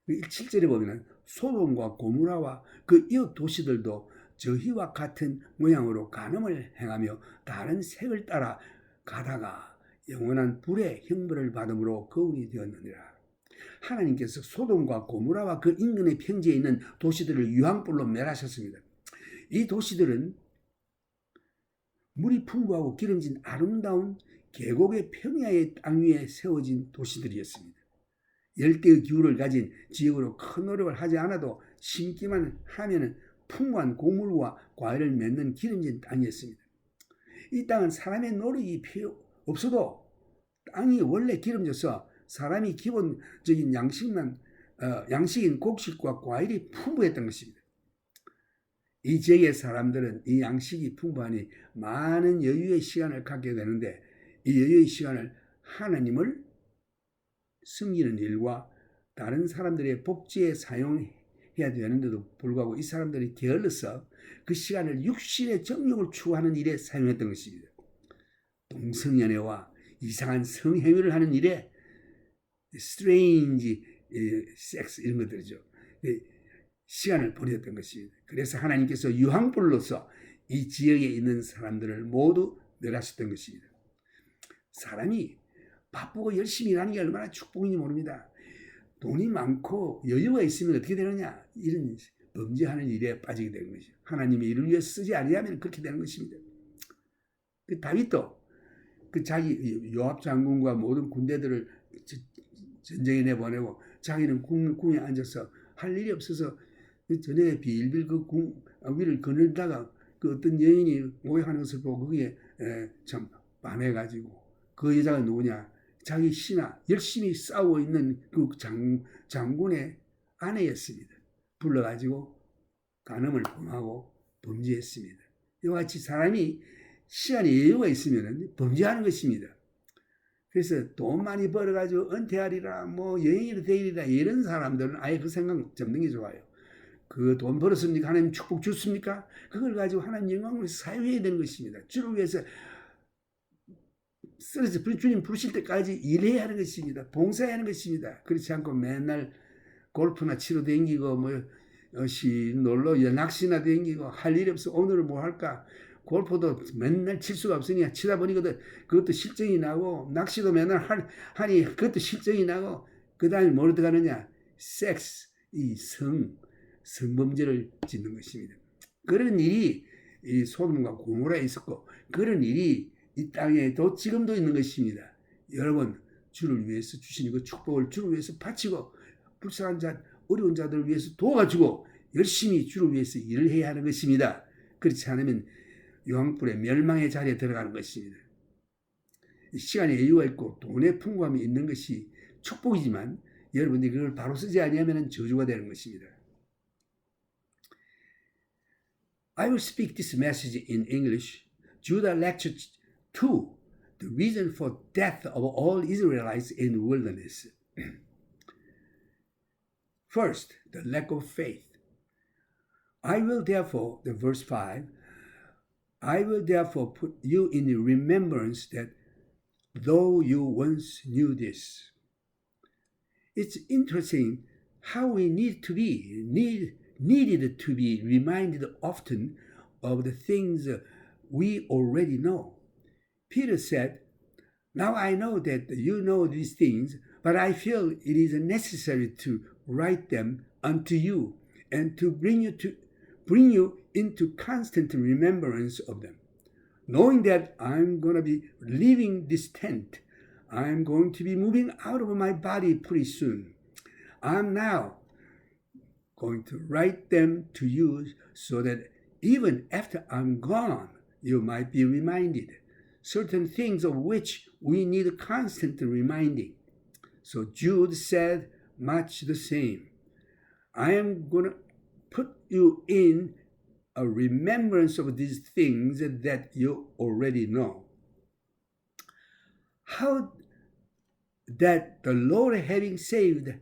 [SPEAKER 1] 7절에 보면 소돔과 고모라와 그 이웃 도시들도 저희와 같은 모양으로 간음을 행하며 다른 색을 따라 가다가 영원한 불의 형벌을 받음으로 거울이 되었느니라. 하나님께서 소돔과 고모라와 그 인근의 평지에 있는 도시들을 유황불로 멸하셨습니다. 이 도시들은 물이 풍부하고 기름진 아름다운 계곡의 평야의 땅 위에 세워진 도시들이었습니다. 열대의 기후를 가진 지역으로 큰 노력을 하지 않아도 심기만 하면은 풍부한 곡물과 과일을 맺는 기름진 땅이었습니다. 이 땅은 사람의 노력이 필요 없어도 땅이 원래 기름져서 사람이 기본적인 양식인 곡식과 과일이 풍부했던 것입니다. 이 지역의 사람들은 이 양식이 풍부하니 많은 여유의 시간을 갖게 되는데 이 여유의 시간을 하나님을 숨기는 일과 다른 사람들의 복지에 사용해야 되는데도 불구하고 이 사람들이 게을러서 그 시간을 육신의 정욕을 추구하는 일에 사용했던 것입니다. 동성연애와 이상한 성행위를 하는 일에 스트레인지 섹스 이런 것들이죠. 시간을 보냈던 것입니다. 그래서 하나님께서 유황불로서 이 지역에 있는 사람들을 모두 멸하셨던 것입니다. 사람이 바쁘고 열심히 일하는 게 얼마나 축복인지 모릅니다. 돈이 많고 여유가 있으면 어떻게 되느냐? 이런 범죄하는 일에 빠지게 되는 것이죠. 하나님의 일을 위해 쓰지 아니하면 그렇게 되는 것입니다. 그 다윗도 그 자기 요압 장군과 모든 군대들을 전쟁에 내보내고 자기는 궁에 앉아서 할 일이 없어서 저녁에 빌빌 그 위를 거닐다가 그 어떤 여인이 모욕하는 것을 보고 거기에 참 반해가지고 그 여자가 누구냐? 자기 신하 열심히 싸우고 있는 그 장군의 아내였습니다. 불러가지고 간음을 범하고 범죄했습니다. 이와 같이 사람이 시간에 여유가 있으면 범죄하는 것입니다. 그래서 돈 많이 벌어가지고 은퇴하리라 뭐 여행이라 되리라 이런 사람들은 아예 그 생각 접는 게 좋아요. 그 돈 벌었습니까? 하나님 축복 줬습니까? 그걸 가지고 하나님 영광을 사용해야 되는 것입니다. 주를 위해서 쓰러져 주님 부르실 때까지 일해야 하는 것입니다. 봉사해야 하는 것입니다. 그렇지 않고 맨날 골프나 치러 다니고 뭐 놀러 낚시나 다니고 할 일이 없어. 오늘은 뭐 할까? 골프도 맨날 칠 수가 없으니 치다 보니까 그것도 실증이 나고 낚시도 맨날 하니 그것도 실증이 나고 그 다음에 뭘 들어가느냐? 섹스, 이 성범죄를 짓는 것입니다. 그런 일이 이 소돔과 고모라에 있었고 그런 일이 이 땅에도 지금도 있는 것입니다. 여러분 주를 위해서 주신 그 축복을 주를 위해서 바치고 불쌍한 자 어려운 자들을 위해서 도와주고 열심히 주를 위해서 일을 해야 하는 것입니다. 그렇지 않으면 유황불의 멸망의 자리에 들어가는 것입니다. 시간에 여유가 있고 돈의 풍부함이 있는 것이 축복이지만 여러분들이 그걸 바로 쓰지 아니하면 저주가 되는 것입니다. I will speak this message in English. Judah Lecture 2. The reason for death of all Israelites in the wilderness. First, the lack of faith. I will therefore, the verse 5, I will therefore put you in remembrance that though you once knew this. It's interesting how we needed to be reminded often of the things we already know. Peter said, now I know that you know these things, but I feel it is necessary to write them unto you and to bring bring you into constant remembrance of them, knowing that I'm going to be leaving this tent. I'm going to be moving out of my body pretty soon. I'm now going to write them to you so that even after I'm gone, you might be reminded certain things of which we need constant reminding. So Jude said much the same. I am going to put you in a remembrance of these things that you already know. How that the Lord, having saved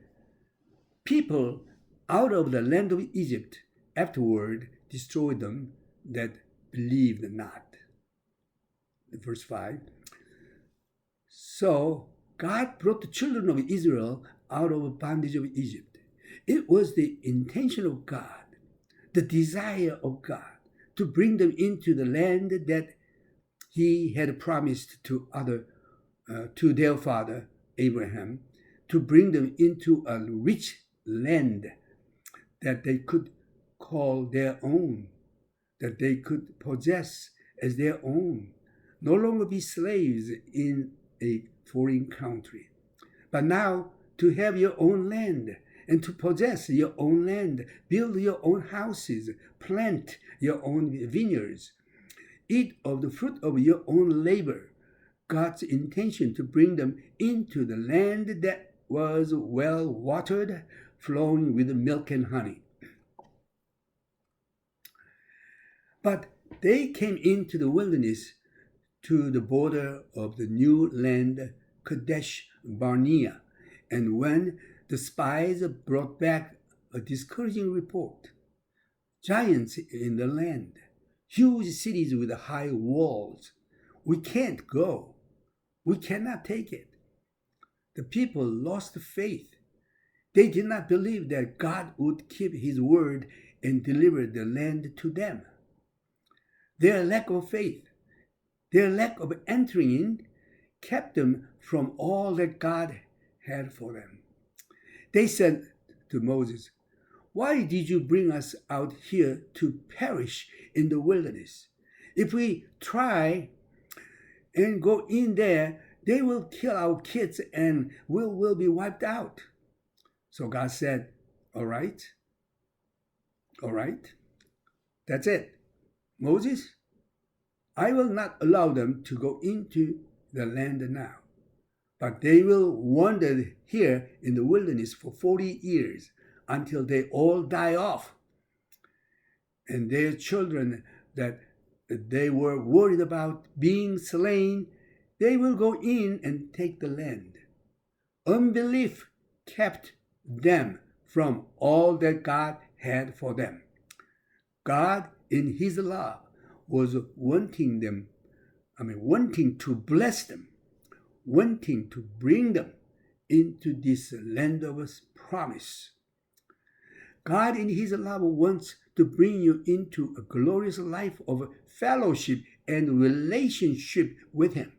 [SPEAKER 1] people out of the land of Egypt, afterward destroyed them that believed not. Verse 5. So God brought the children of Israel out of bondage of Egypt. It was the intention of God, the desire of God, to bring them into the land that He had promised to their father Abraham, to bring them into a rich land that they could call their own, that they could possess as their own, no longer be slaves in a foreign country, but now to have your own land and to possess your own land, build your own houses, plant your own vineyards, eat of the fruit of your own labor. God's intention to bring them into the land that was well watered, flowing with milk and honey. But they came into the wilderness to the border of the new land, Kadesh Barnea, and when the spies brought back a discouraging report, giants in the land, huge cities with high walls, we can't go. We cannot take it. The people lost faith. They did not believe that God would keep His word and deliver the land to them. Their lack of faith, their lack of entering in, kept them from all that God had for them. They said to Moses, "Why did you bring us out here to perish in the wilderness? If we try and go in there, they will kill our kids and we'll be wiped out." So God said, all right, that's it. Moses, I will not allow them to go into the land now, but they will wander here in the wilderness for 40 years until they all die off. And their children that they were worried about being slain, they will go in and take the land. Unbelief kept them from all that God had for them. God, in His love, was wanting to bless them, wanting to bring them into this land of promise. God, in His love, wants to bring you into a glorious life of fellowship and relationship with Him.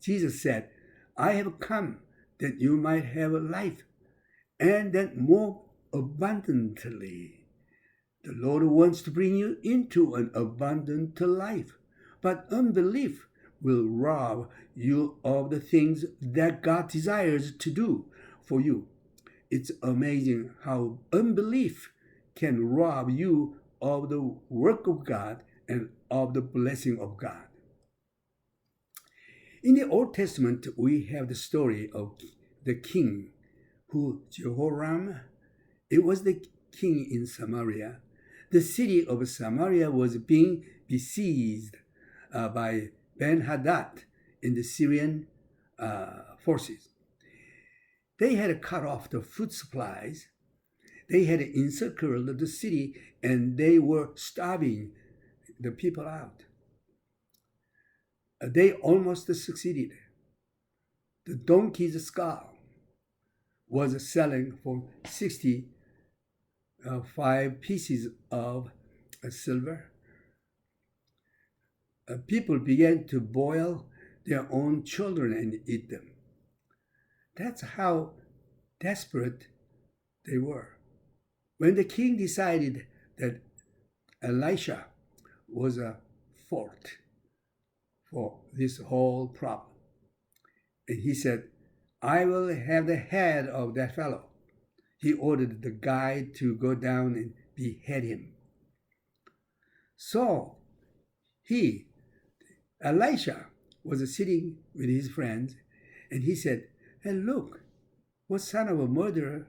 [SPEAKER 1] Jesus said, I have come that you might have a life, and that more abundantly. The Lord wants to bring you into an abundant life, but unbelief will rob you of the things that God desires to do for you. It's amazing how unbelief can rob you of the work of God and of the blessing of God. In the Old Testament, we have the story of the king Jehoram. It was the king in Samaria. The city of Samaria was being besieged by Ben-Hadad in the Syrian forces. They had cut off the food supplies. They had encircled the city, and they were starving the people out. They almost succeeded. The donkey's skull was selling for 65 pieces of silver. People began to boil their own children and eat them. That's how desperate they were. When the king decided that Elisha was a fault for this whole problem. And he said, I will have the head of that fellow. He ordered the guy to go down and behead him. So Elisha, was sitting with his friends, and he said, hey, look, what son of a murderer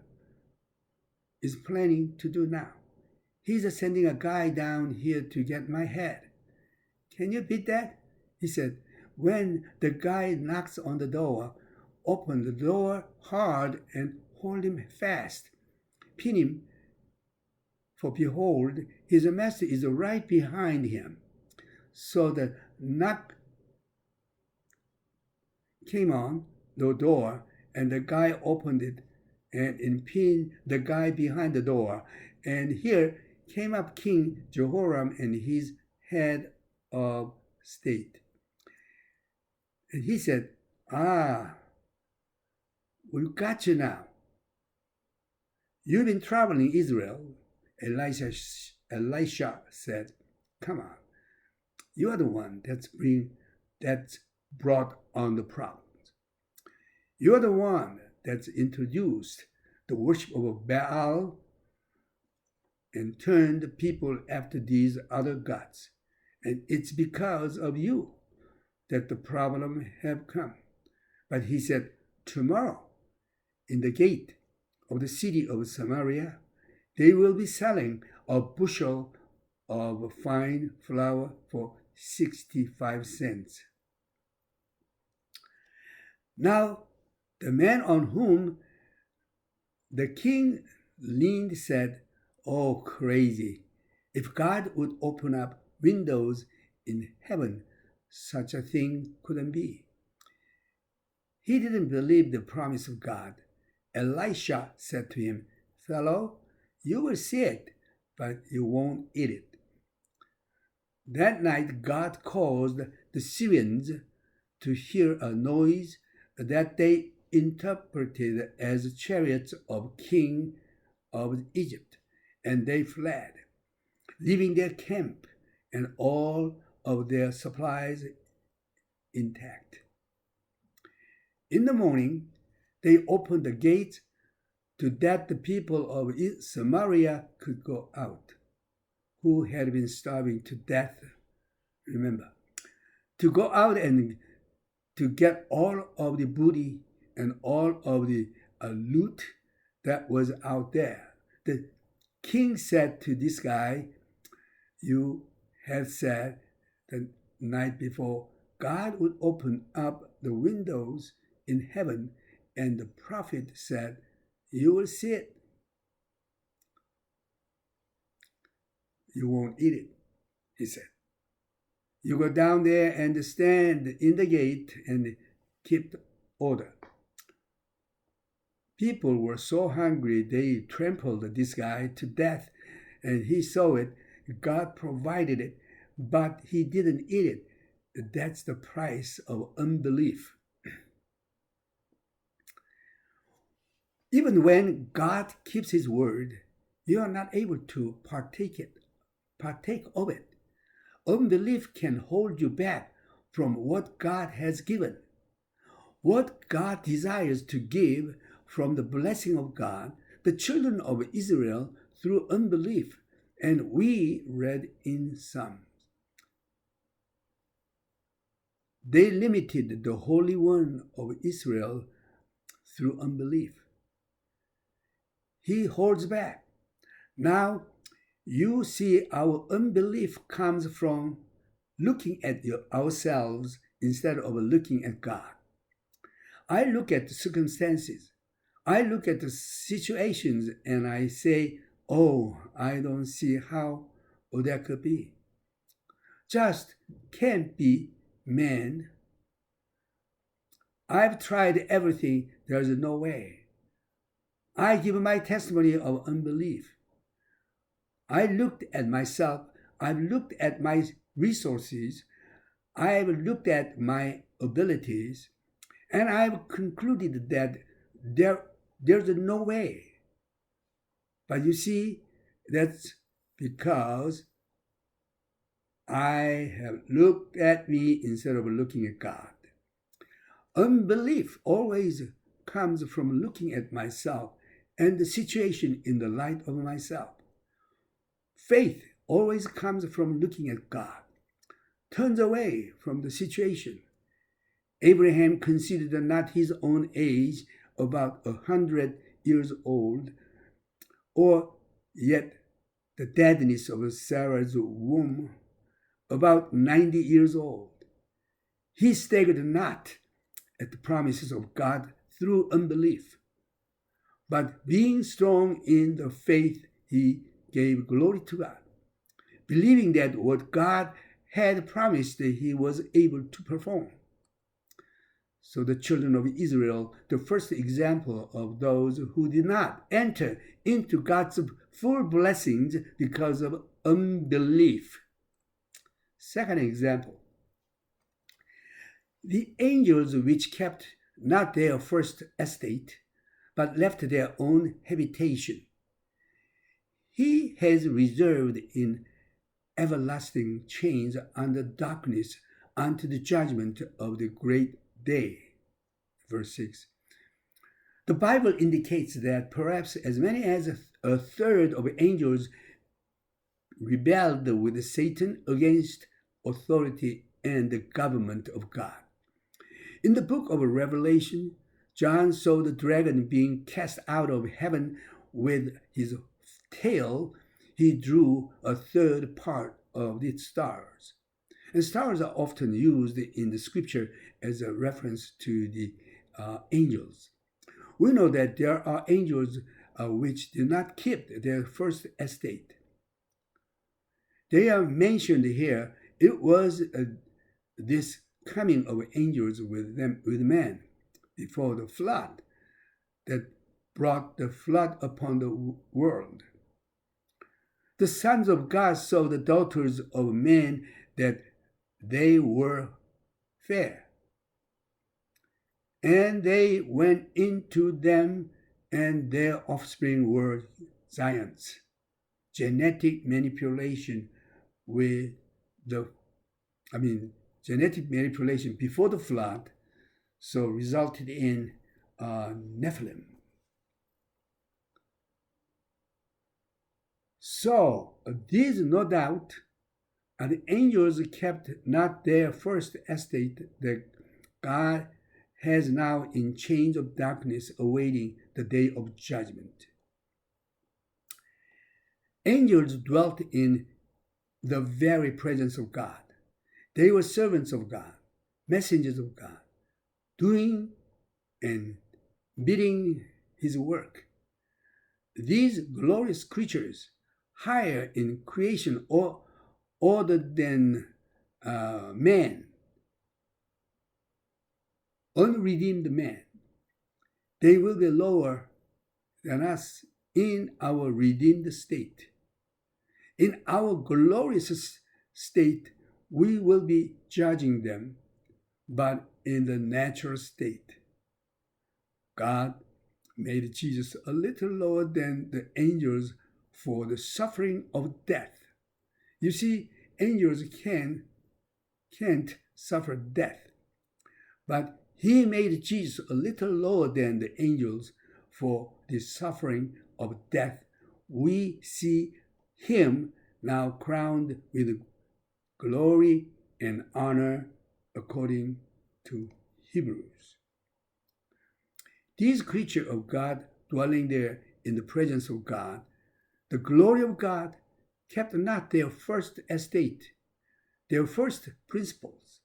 [SPEAKER 1] is planning to do now? He's sending a guy down here to get my head. Can you beat that? He said, when the guy knocks on the door, open the door hard and hold him fast. Pin him, for behold, his master is right behind him. So the knock came on the door, and the guy opened it and pinned the guy behind the door. And here came up King Jehoram and his head of state. And he said, we've got you now. You've been traveling Israel. Elisha said, come on. You are the one that's brought on the problems. You're the one that's introduced the worship of Baal and turned the people after these other gods. And it's because of you that the problem have come. But he said, tomorrow, in the gate of the city of Samaria, they will be selling a bushel of fine flour for 65 cents. Now, the man on whom the king leaned said, oh, crazy. If God would open up windows in heaven, such a thing couldn't be. He didn't believe the promise of God. Elisha said to him, fellow, you will see it, but you won't eat it. That night, God caused the Syrians to hear a noise that they interpreted as chariots of king of Egypt, and they fled, leaving their camp and all of their supplies intact. In the morning, they opened the gates to that the people of Samaria could go out, who had been starving to death, remember, to go out and to get all of the booty and all of the loot that was out there. The king said to this guy, you had said the night before God would open up the windows in heaven, and the prophet said, you will see it. You won't eat it, he said. You go down there and stand in the gate and keep order. People were so hungry they trampled this guy to death, and he saw it. God provided it, but he didn't eat it. That's the price of unbelief. Even when God keeps his word, you are not able to partake of it. Unbelief can hold you back from what God has given. What God desires to give from the blessing of God, the children of Israel through unbelief, and we read in Psalms. They limited the Holy One of Israel through unbelief. He holds back. Now, you see our unbelief comes from looking at ourselves instead of looking at God. I look at the circumstances. I look at the situations and I say, oh, I don't see how that could be. Just can't be, man. I've tried everything. There's no way. I give my testimony of unbelief. I looked at myself. I've looked at my resources. I've looked at my abilities. And I've concluded that there's no way. But you see, that's because I have looked at me instead of looking at God. Unbelief always comes from looking at myself and the situation in the light of myself. Faith always comes from looking at God, turns away from the situation. Abraham considered not his own age, about 100 years old, or yet the deadness of Sarah's womb, about 90 years old. He staggered not at the promises of God through unbelief, but being strong in the faith, he gave glory to God, believing that what God had promised he was able to perform. So the children of Israel, the first example of those who did not enter into God's full blessings because of unbelief. Second example, the angels which kept not their first estate, but left their own habitation. He has reserved in everlasting chains under darkness unto the judgment of the great day. Verse 6. The Bible indicates that perhaps as many as a third of angels rebelled with Satan against authority and the government of God. In the book of Revelation, John saw the dragon being cast out of heaven with his tail. He drew a third part of its stars. And stars are often used in the scripture as a reference to the angels. We know that there are angels which do not keep their first estate. They are mentioned here. It was this coming of angels with man before the flood that brought the flood upon the world. The sons of God saw the daughters of men that they were fair, and they went into them, and their offspring were giants. Genetic manipulation genetic manipulation before the flood, so resulted in Nephilim. So these, no doubt, are the angels kept not their first estate that God has now in chains of darkness awaiting the day of judgment. Angels dwelt in the very presence of God. They were servants of God, messengers of God, doing and bidding his work. These glorious creatures, higher in creation or other than man, unredeemed man, they will be lower than us in our redeemed state. In our glorious state, we will be judging them, but in the natural state. God made Jesus a little lower than the angels for the suffering of death. You see, angels can't suffer death, but he made Jesus a little lower than the angels for the suffering of death. We see him now crowned with glory and honor according to Hebrews. These creatures of God dwelling there in the presence of God, the glory of God, kept not their first estate, their first principles,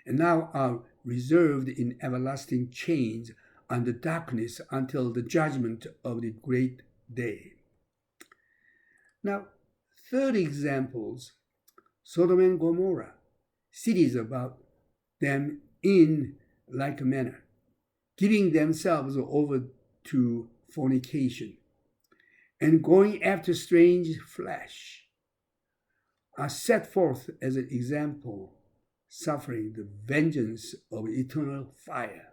[SPEAKER 1] and now are reserved in everlasting chains under darkness until the judgment of the great day. Now, third examples, Sodom and Gomorrah, cities about them in like manner, giving themselves over to fornication and going after strange flesh, are set forth as an example, suffering the vengeance of eternal fire.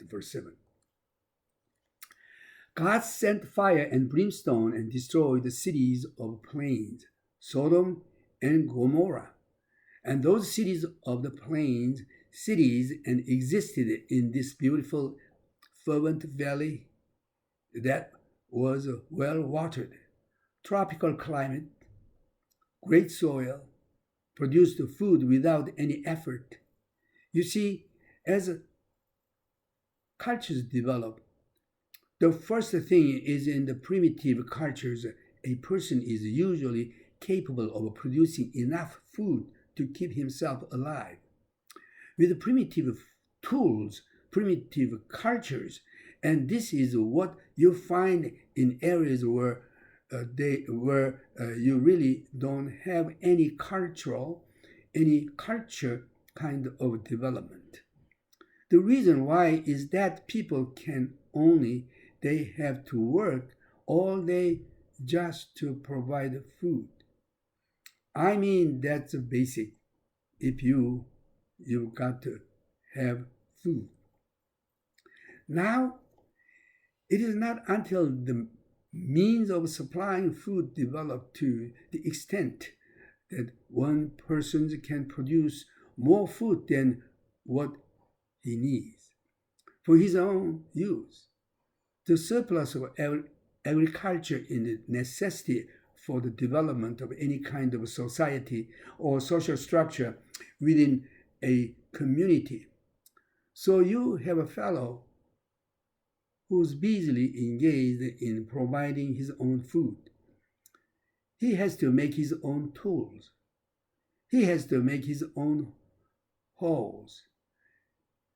[SPEAKER 1] Verse 7. God sent fire and brimstone and destroyed the cities of plains, Sodom and Gomorrah. And those cities of the plains, cities, and existed in this beautiful, fervent valley that was well watered, tropical climate, great soil, produced food without any effort. You see, as cultures develop, the first thing is in the primitive cultures, a person is usually capable of producing enough food to keep himself alive. With primitive tools, primitive cultures, and this is what you find in areas where you really don't have any culture kind of development. The reason why is that people they have to work all day just to provide food. I mean, that's a basic. If you've got to have food. Now, it is not until the means of supplying food developed to the extent that one person can produce more food than what he needs for his own use. The surplus of agriculture in the necessity for the development of any kind of society or social structure within a community. So you have a fellow who's busily engaged in providing his own food. He has to make his own tools. He has to make his own hoes.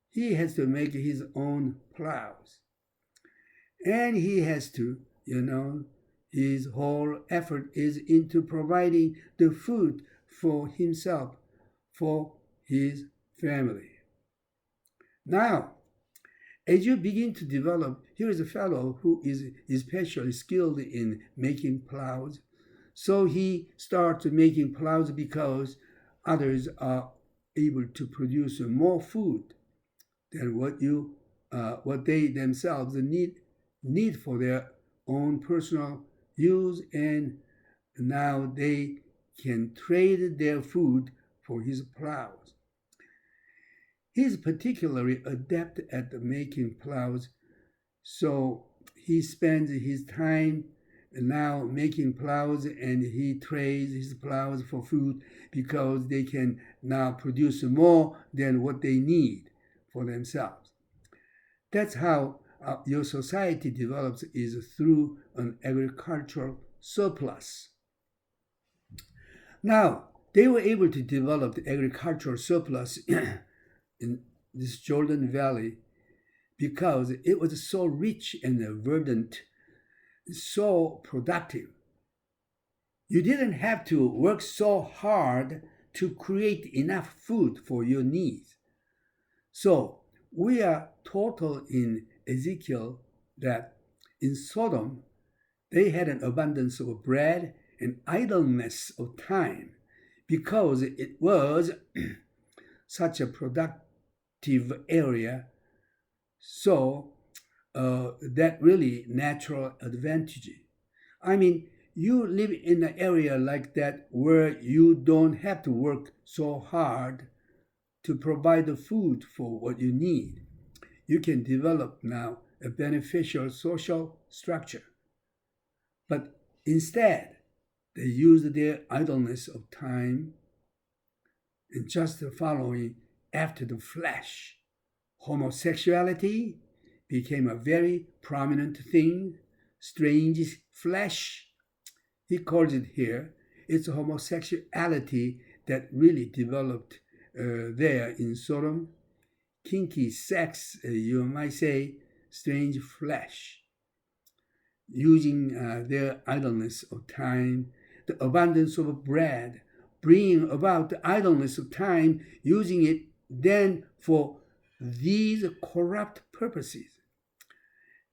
[SPEAKER 1] He has to make his own plows. And he has to, his whole effort is into providing the food for himself, for his family. Now, as you begin to develop, here is a fellow who is especially skilled in making plows. So he starts making plows because others are able to produce more food than what they themselves need for their own personal use, and now they can trade their food for his plows. He's particularly adept at making plows, so he spends his time now making plows, and he trades his plows for food because they can now produce more than what they need for themselves. That's how your society develops, is through an agricultural surplus. Now, they were able to develop the agricultural surplus in this Jordan Valley because it was so rich and verdant, so productive. You didn't have to work so hard to create enough food for your needs. So we are told in Ezekiel that in Sodom they had an abundance of bread and idleness of time because it was such a productive area. So that really natural advantage. I mean, you live in an area like that where you don't have to work so hard to provide the food for what you need. You can develop now a beneficial social structure. But instead, they used their idleness of time and just following after the flesh. Homosexuality became a very prominent thing. Strange flesh, he calls it here. It's homosexuality that really developed there in Sodom. Kinky sex, you might say, strange flesh. Using their idleness of time, the abundance of bread, bringing about the idleness of time, using it then for these corrupt purposes.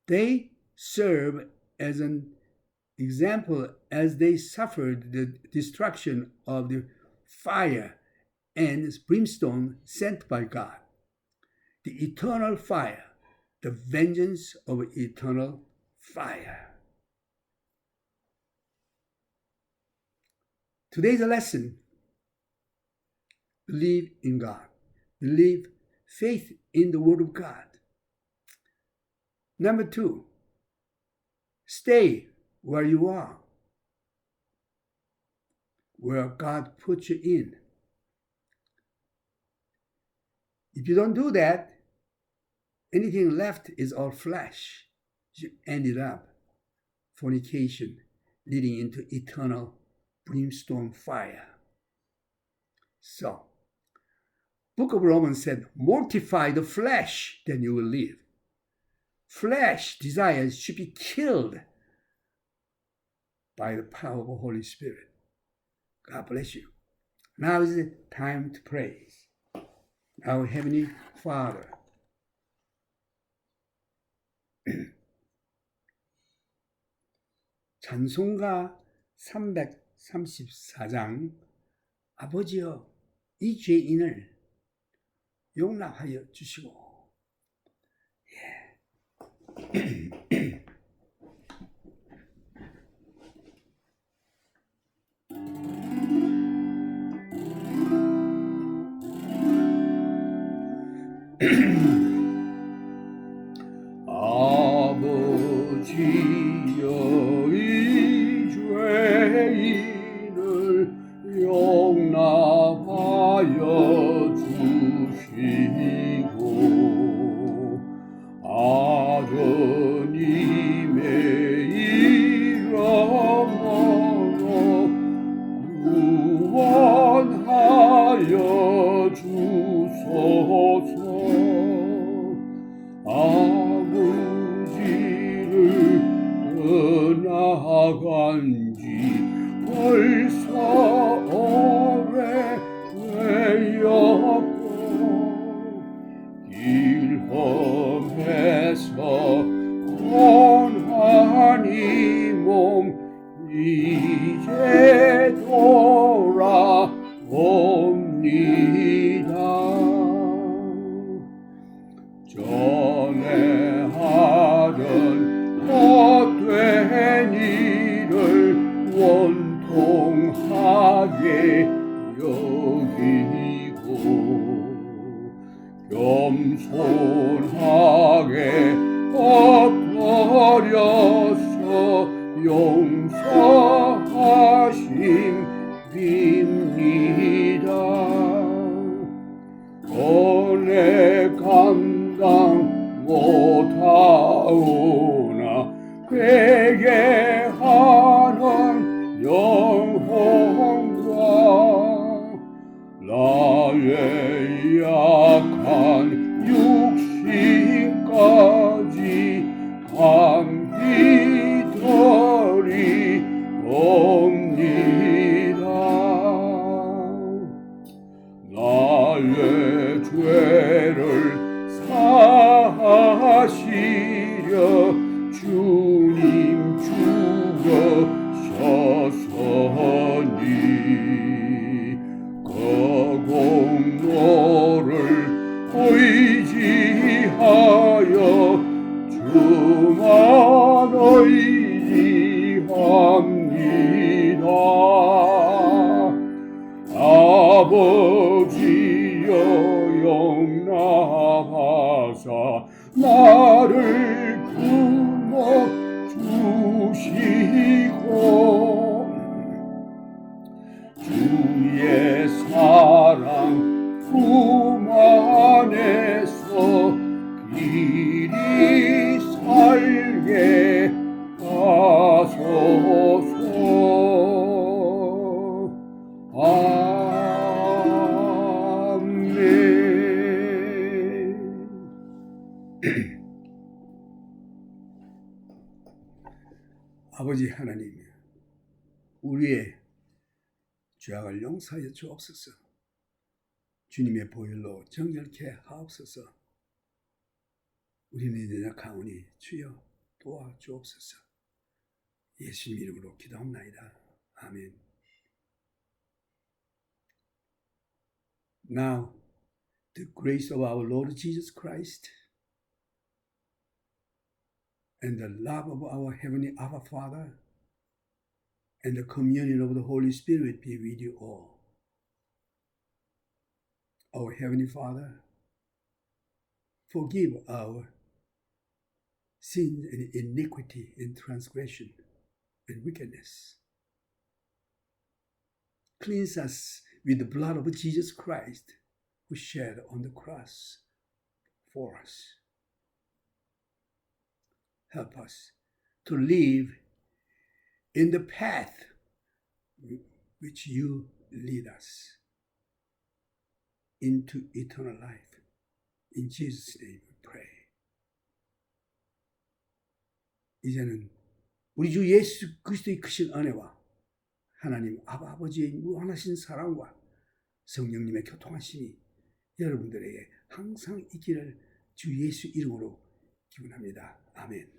[SPEAKER 1] They serve as an example as they suffered the destruction of the fire and brimstone sent by God. The eternal fire, the vengeance of eternal fire. Today's lesson Believe in God. Believe faith in the Word of God. Number 2, stay where you are, where God put you in. If you don't do that, anything left is all flesh. You ended up fornication, leading into eternal brimstone fire. So, Book of Romans said, mortify the flesh, then you will live. Flesh desires should be killed by the power of the Holy Spirit. God bless you. Now is the time to praise. Our Heavenly Father, 찬송가 334장 아버지여 이 죄인을 용납하여 주시고 아버지여 이 죄인을 용납하여 주시고 아버님의 이름으로 구원하여 주소서. 아버지를 떠나간 지 벌써 오래되었고 길험에서 고난이 몸 이제 돌아옵니다. 전에 하던 헛된 일을 원통하게 여기고 겸손하게 엎드려서 용서하심 빕니다. 은혜 감당 못하오나 회개하는 영혼과 나의 약한 육신까지 감히 드리옵니다. 나의 죄를 사하시려 주님 죽으셨으니 그 공로를 의지하여 주만 의지합니다. 아버지여 용납하사 나를 품어 주시고 주의 사랑 품 안에서 길이 살게 하소서. 아멘. 아버지 하나님, 우리의 죄악을 용서하여 주옵소서. 주님의 보혈로 정결케 하옵소서. 우리는 연약하오니 주여 도와주옵소서. 예수님 이름으로 기도합나이다. 아멘. Now, the grace of our Lord Jesus Christ and the love of our Heavenly Abba Father and the communion of the Holy Spirit be with you all. Our Heavenly Father, forgive our sin and iniquity and transgression and wickedness. Cleanse us with the blood of Jesus Christ, who shed on the cross for us. Help us to live in the path which you lead us into eternal life. In Jesus' name we pray. 이제는 우리 주 예수 그리스도의 크신 은혜와 하나님 아버지의 무한하신 사랑과 성령님의 교통하심이 여러분들에게 항상 있기를 주 예수 이름으로 기원합니다. 아멘.